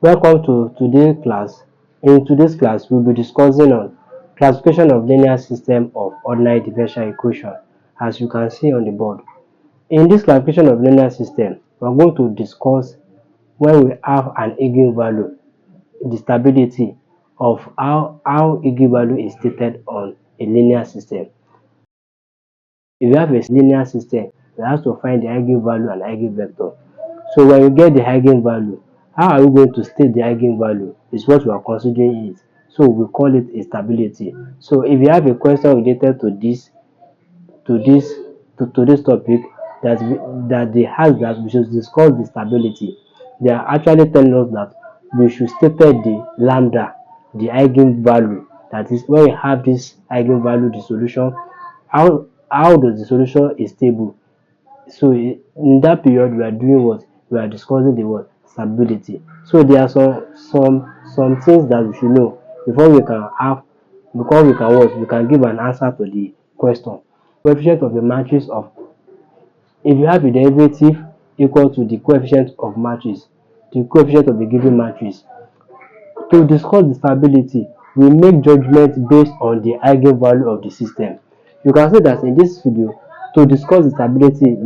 Welcome to today's class. In today's class, we'll be discussing on classification of linear system of ordinary differential equation, as you can see on the board. In this classification of linear system, we're going to discuss when we have an eigenvalue, the stability of how eigenvalue is stated on a linear system. If you have a linear system, we have to find the eigenvalue and eigenvector. So when you get the eigenvalue, how are we going to state the eigenvalue is what we are considering it. So we call it a stability. So if you have a question related to to this this topic that they have that we should discuss the stability, they are actually telling us that we should state the lambda, the eigenvalue. That is when you have this eigenvalue, the solution, how does the solution is stable. So in that period, we are doing what? We are discussing the word stability. So there are some things that we should know before we can have before we can what? We can give an answer to the question. Coefficient of the matrix of, if you have a derivative equal to the coefficient of matrix, the coefficient of the given matrix. To discuss the stability, we make judgment based on the eigenvalue of the system. You can see that in this video, to discuss the stability,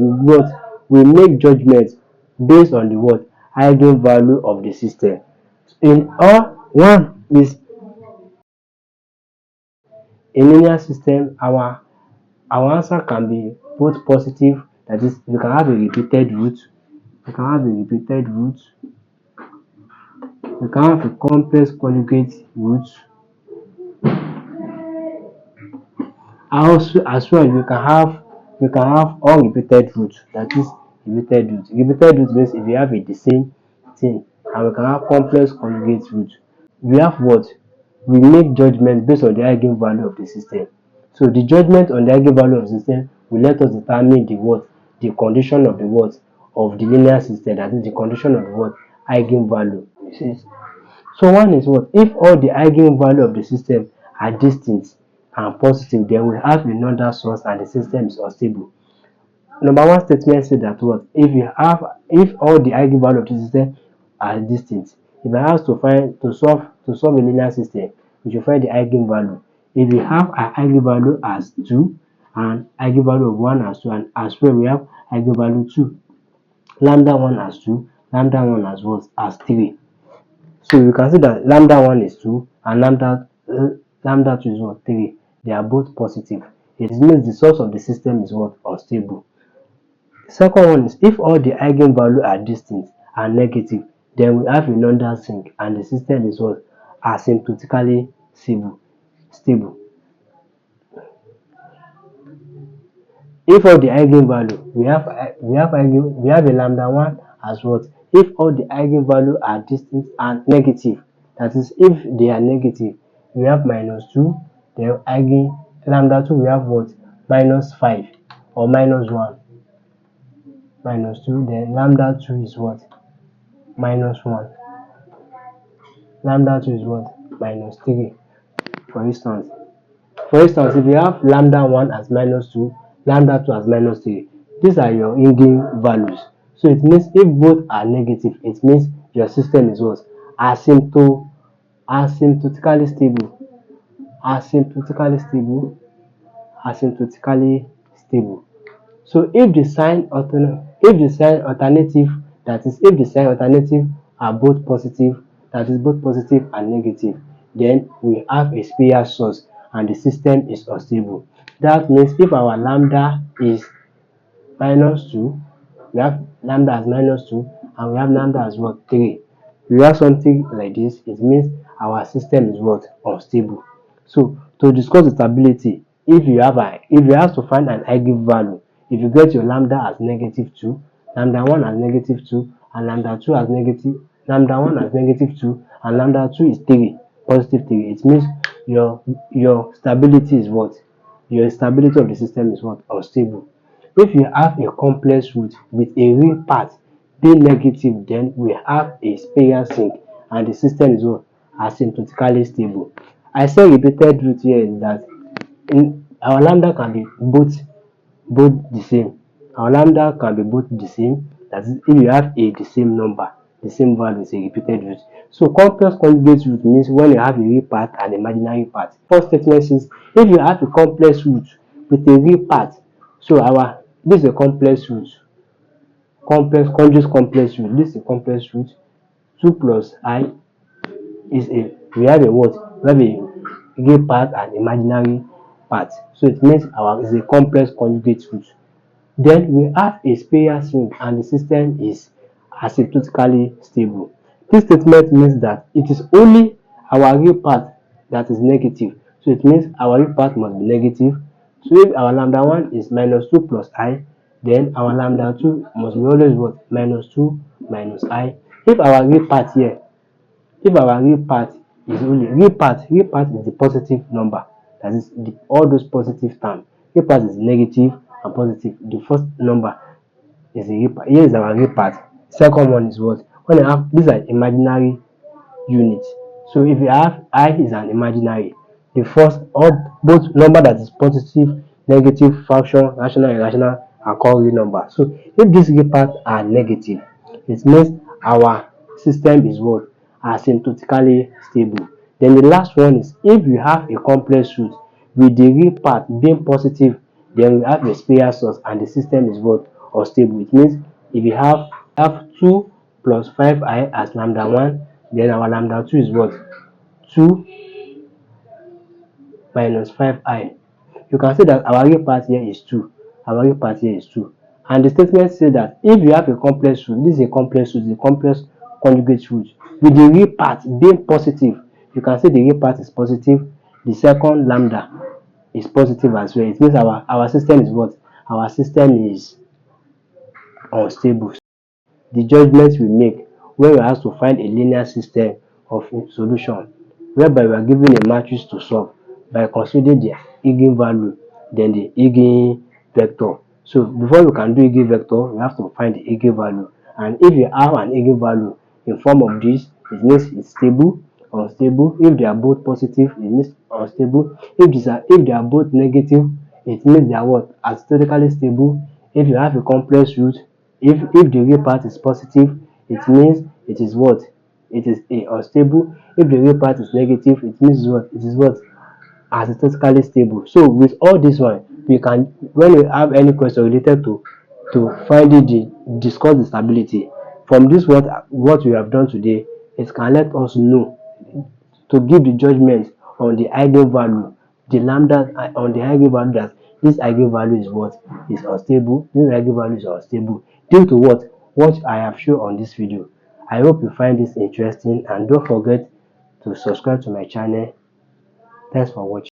we make judgment based on the what? Eigenvalue of the system. In all one is a linear system, our answer can be both positive, that is, we can have a repeated root, we can have a repeated root, we can have a complex conjugate root. Also, as well, we can have unrepeated root, that is repeated root. Repeated root means if you have the same thing, and we can have complex conjugate root. We have what? We make judgment based on the eigenvalue of the system. So the judgment on the eigenvalue of the system will let us determine the what? The condition of the what? Of the linear system, that is the condition of the what? Eigenvalue. So one is what? If all the eigenvalue of the system are distinct and positive, then we have another source and the system is unstable. Number one statement says that what? If all the eigenvalue of the system are distinct, if I have to solve a linear system, we should find the eigenvalue. If we have an eigenvalue as 2 and eigenvalue of 1 as 2, and as well we have eigenvalue 2, lambda 1 as 2, lambda 1 as what? As 3. So you can see that lambda 1 is 2 and lambda 2 is what? 3. They are both positive. It means the source of the system is what? Unstable. Second one is if all the eigenvalue are distinct and negative, then we have a London sink and the system is what? Asymptotically stable. If all the eigenvalue we have a lambda 1 as what? If all the eigenvalue are distinct and negative, that is, if they are negative, we have -2, then lambda 2 we have what? -5 or -1. -2, then lambda 2 is what? -1. Lambda 2 is what? -3. For instance, if you have lambda 1 as -2, lambda 2 as -3, these are your eigenvalues. So it means if both are negative, it means your system is what? Asymptotically stable. Asymptotically stable. Asymptotically stable. So if the sign alternative, that is, if the sign alternative are both positive, that is both positive and negative, then we have a spurious source and the system is unstable. That means if our lambda is -2, we have lambda as -2 and we have lambda as what? 3. We have something like this, it means our system is what? Unstable. So to discuss the stability, if you have to find an eigenvalue, if you get your lambda as -2, lambda 1 as -2, and lambda 2 as lambda 1 as -2, and lambda 2 is 3, positive 3, it means your stability is what? Your stability of the system is what? Unstable. If you have a complex root with a real part being negative, then we have a spurious sink and the system is what? Asymptotically stable. I say repeated root here is that our lambda can be both the same. Our lambda can be both the same. That is, if you have the same number, the same value is a repeated root. So complex conjugate root means when you have a real part and imaginary part. First statement says if you have a complex root with a real part, so this is a complex root, conjugate complex root. This is a complex root. 2 plus I is we have a what? We have a real part and imaginary part. So it means our is a complex conjugate root. Then we have a spurious ring and the system is asymptotically stable. This statement means that it is only our real part that is negative. So it means our real part must be negative. So if our lambda 1 is minus 2 plus I, then our lambda 2 must be always what? Minus 2 minus I. If our real part here, if our real part is only real part is the positive number. That is all those positive terms. Real part is negative and positive. The first number is a real part. Here is our real part. Second one is what? When I have these are imaginary units. So if you have I is an imaginary, the first all both number that is positive, negative, fraction, rational, irrational are called real number. So if these real parts are negative, it means our system is what? Asymptotically stable. Then the last one is if you have a complex root with the real part being positive, then we have a spurious source and the system is what? Unstable. It means if you have 2 plus 5I as lambda 1, then our lambda 2 is what? 2 minus 5I. You can see that our real part here is 2. Our real part here is 2. And the statement says that if you have a complex root, this is a complex root, a complex conjugate root, with the real part being positive, you can see the real part is positive, the second lambda is positive as well. It means our system is what? Our system is unstable. The judgments we make when we have to find a linear system of solution, whereby we are given a matrix to solve by considering the eigenvalue, then the eigenvector. So before we can do eigenvector, we have to find the eigenvalue. And if you have an eigenvalue in form of this, it means it's stable, unstable. If they are both positive, it means unstable. If they are both negative, it means they are what? Asymptotically stable. If you have a complex root, if the real part is positive, it means it is what? It is a unstable. If the real part is negative, it means what? It is what? Asymptotically stable. So with all this one, we can, when we have any question related to finding discuss the stability from this, what we have done today, it can let us know to give the judgment on the eigenvalue, the lambda on the eigenvalue, that this eigenvalue is what? Is unstable. This eigenvalue is unstable due to what I have shown on this video. I hope you find this interesting and don't forget to subscribe to my channel. Thanks for watching.